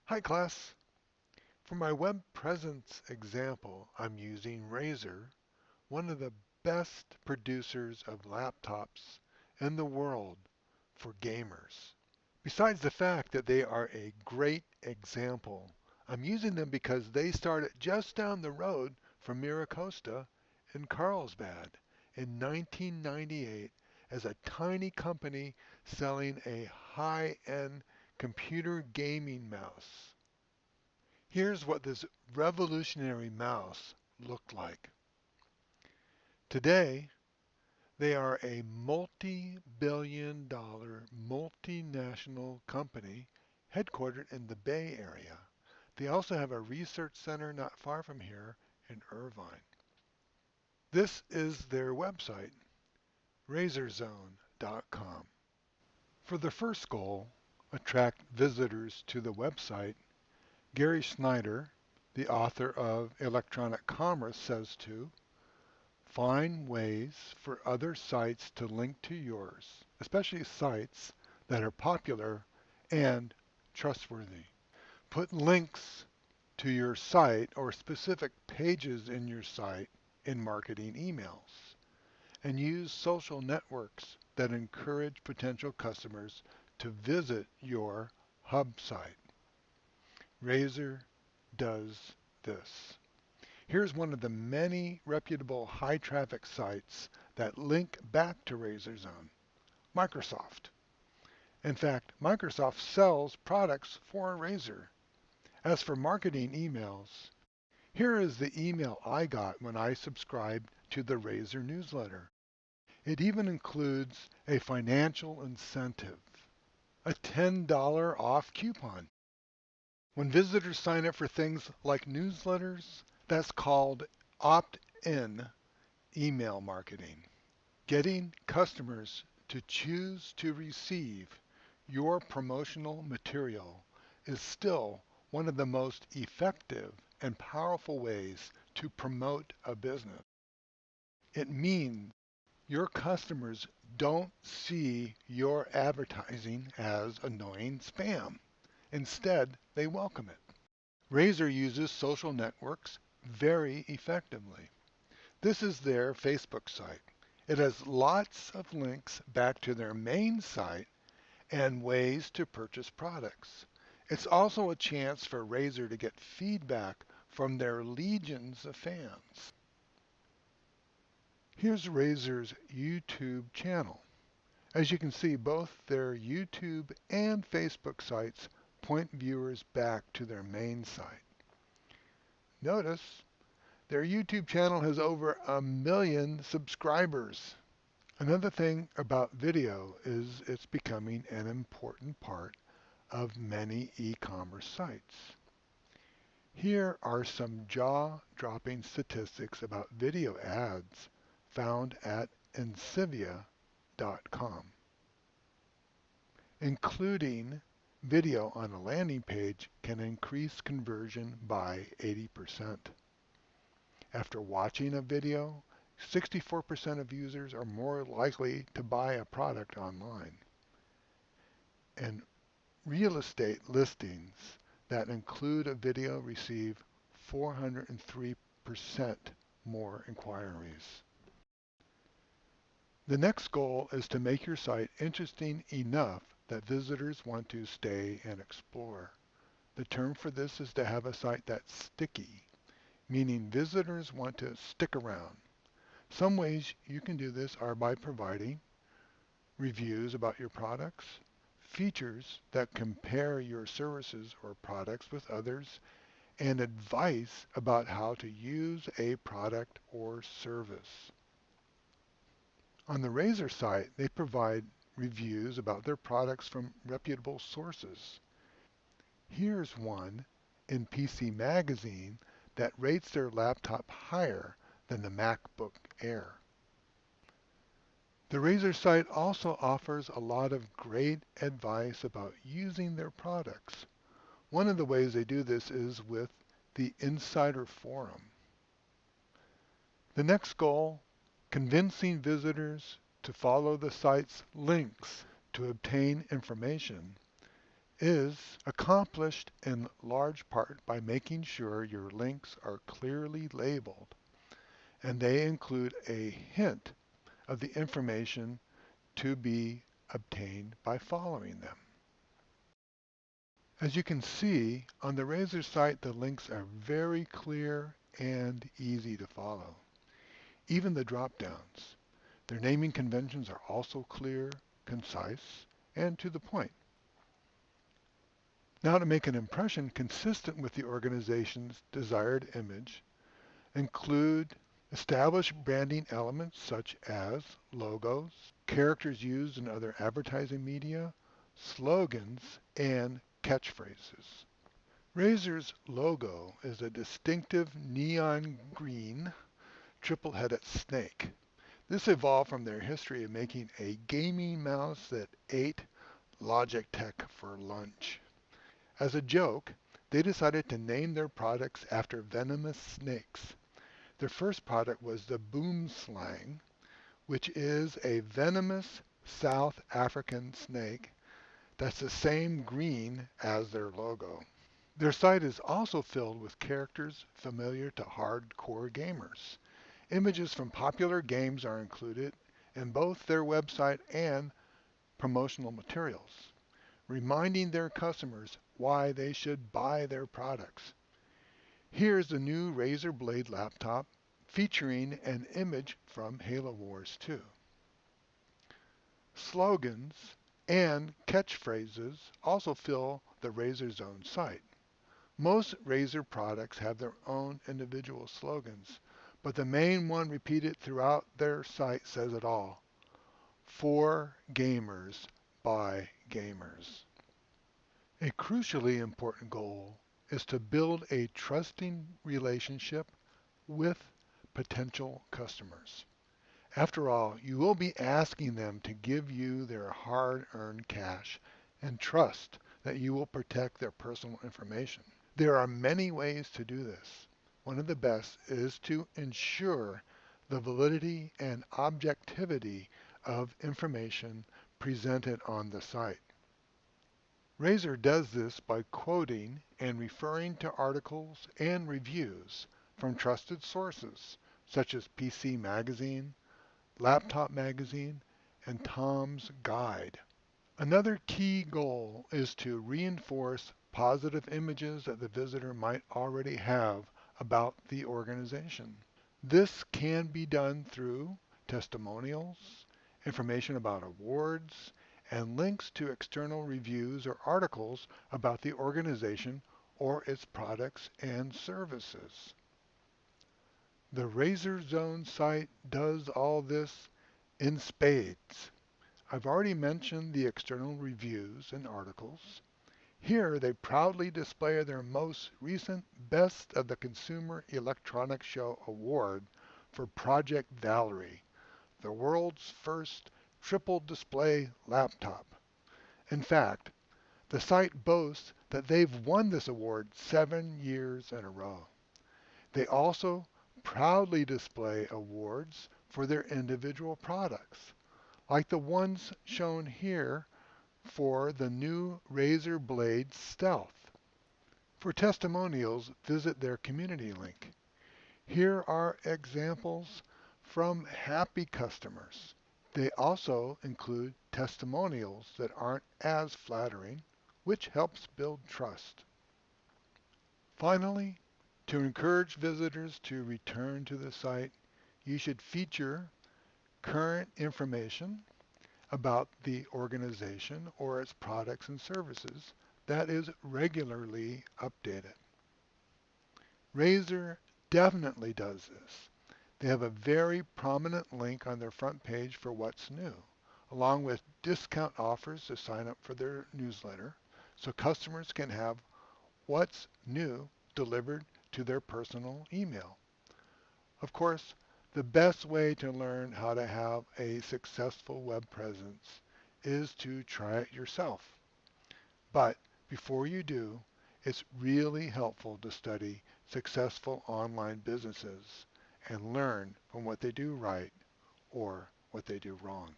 Hi class. For my web presence example, I'm using Razer, one of the best producers of laptops in the world for gamers. Besides the fact that they are a great example, I'm using them because they started just down the road from Miracosta in Carlsbad in 1998 as a tiny company selling a high-end computer gaming mouse. Here's what this revolutionary mouse looked like. Today, they are a multi-billion dollar multinational company headquartered in the Bay Area. They also have a research center not far from here in Irvine. This is their website, razorzone.com. For the first goal, attract visitors to the website, Gary Snyder, the author of Electronic Commerce, says to find ways for other sites to link to yours, especially sites that are popular and trustworthy. Put links to your site or specific pages in your site in marketing emails, and use social networks that encourage potential customers to visit your hub site. Razer does this. Here's one of the many reputable high-traffic sites that link back to RazorZone, Microsoft. In fact, Microsoft sells products for Razer. As for marketing emails, here is the email I got when I subscribed to the Razer newsletter. It even includes a financial incentive, a $10 off coupon. When visitors sign up for things like newsletters, that's called opt-in email marketing. Getting customers to choose to receive your promotional material is still one of the most effective and powerful ways to promote a business. It means your customers don't see your advertising as annoying spam. Instead, they welcome it. Razer uses social networks very effectively. This is their Facebook site. It has lots of links back to their main site and ways to purchase products. It's also a chance for Razer to get feedback from their legions of fans. Here's Razer's YouTube channel. As you can see, both their YouTube and Facebook sites point viewers back to their main site. Notice their YouTube channel has over 1 million subscribers. Another thing about video is it's becoming an important part of many e-commerce sites. Here are some jaw-dropping statistics about video ads found at Insivia.com. Including video on a landing page can increase conversion by 80%. After watching a video, 64% of users are more likely to buy a product online. And real estate listings that include a video receive 403% more inquiries. The next goal is to make your site interesting enough that visitors want to stay and explore. The term for this is to have a site that's sticky, meaning visitors want to stick around. Some ways you can do this are by providing reviews about your products, features that compare your services or products with others, and advice about how to use a product or service. On the Razer site, they provide reviews about their products from reputable sources. Here's one in PC Magazine that rates their laptop higher than the MacBook Air. The Razer site also offers a lot of great advice about using their products. One of the ways they do this is with the Insider Forum. The next goal, convincing visitors to follow the site's links to obtain information. is accomplished in large part by making sure your links are clearly labeled and they include a hint of the information to be obtained by following them. As you can see, on the Razor site, the links are very clear and easy to follow. Even the drop-downs. Their naming conventions are also clear, concise, and to the point. Now to make an impression consistent with the organization's desired image, include established branding elements such as logos, characters used in other advertising media, slogans, and catchphrases. Razor's logo is a distinctive neon green triple-headed snake. This evolved from their history of making a gaming mouse that ate Logitech for lunch. As a joke, they decided to name their products after venomous snakes. Their first product was the boom slang, which is a venomous South African snake that's the same green as their logo. Their site is also filled with characters familiar to hardcore gamers. Images from popular games are included in both their website and promotional materials, reminding their customers why they should buy their products. Here's the new Razer Blade laptop featuring an image from Halo Wars 2. Slogans and catchphrases also fill the Razer Zone site. Most Razer products have their own individual slogans, but the main one repeated throughout their site says it all. For gamers, by gamers. A crucially important goal is to build a trusting relationship with potential customers. After all, you will be asking them to give you their hard-earned cash and trust that you will protect their personal information. There are many ways to do this. One of the best is to ensure the validity and objectivity of information presented on the site. Razer does this by quoting and referring to articles and reviews from trusted sources such as PC Magazine, Laptop Magazine, and Tom's Guide. Another key goal is to reinforce positive images that the visitor might already have about the organization. This can be done through testimonials, information about awards, and links to external reviews or articles about the organization or its products and services. The Razer Zone site does all this in spades. I've already mentioned the external reviews and articles. Here they proudly display their most recent Best of the Consumer Electronics Show award for Project Valerie, the world's first triple display laptop. In fact, the site boasts that they've won this award 7 years in a row. They also proudly display awards for their individual products, like the ones shown here for the new Razer Blade Stealth. For testimonials, visit their community link. Here are examples from happy customers. They also include testimonials that aren't as flattering, which helps build trust. Finally, to encourage visitors to return to the site, you should feature current information about the organization or its products and services that is regularly updated. Razer definitely does this. They have a very prominent link on their front page for what's new, along with discount offers to sign up for their newsletter, so customers can have what's new delivered to their personal email. Of course, the best way to learn how to have a successful web presence is to try it yourself. But before you do, it's really helpful to study successful online businesses and learn from what they do right or what they do wrong.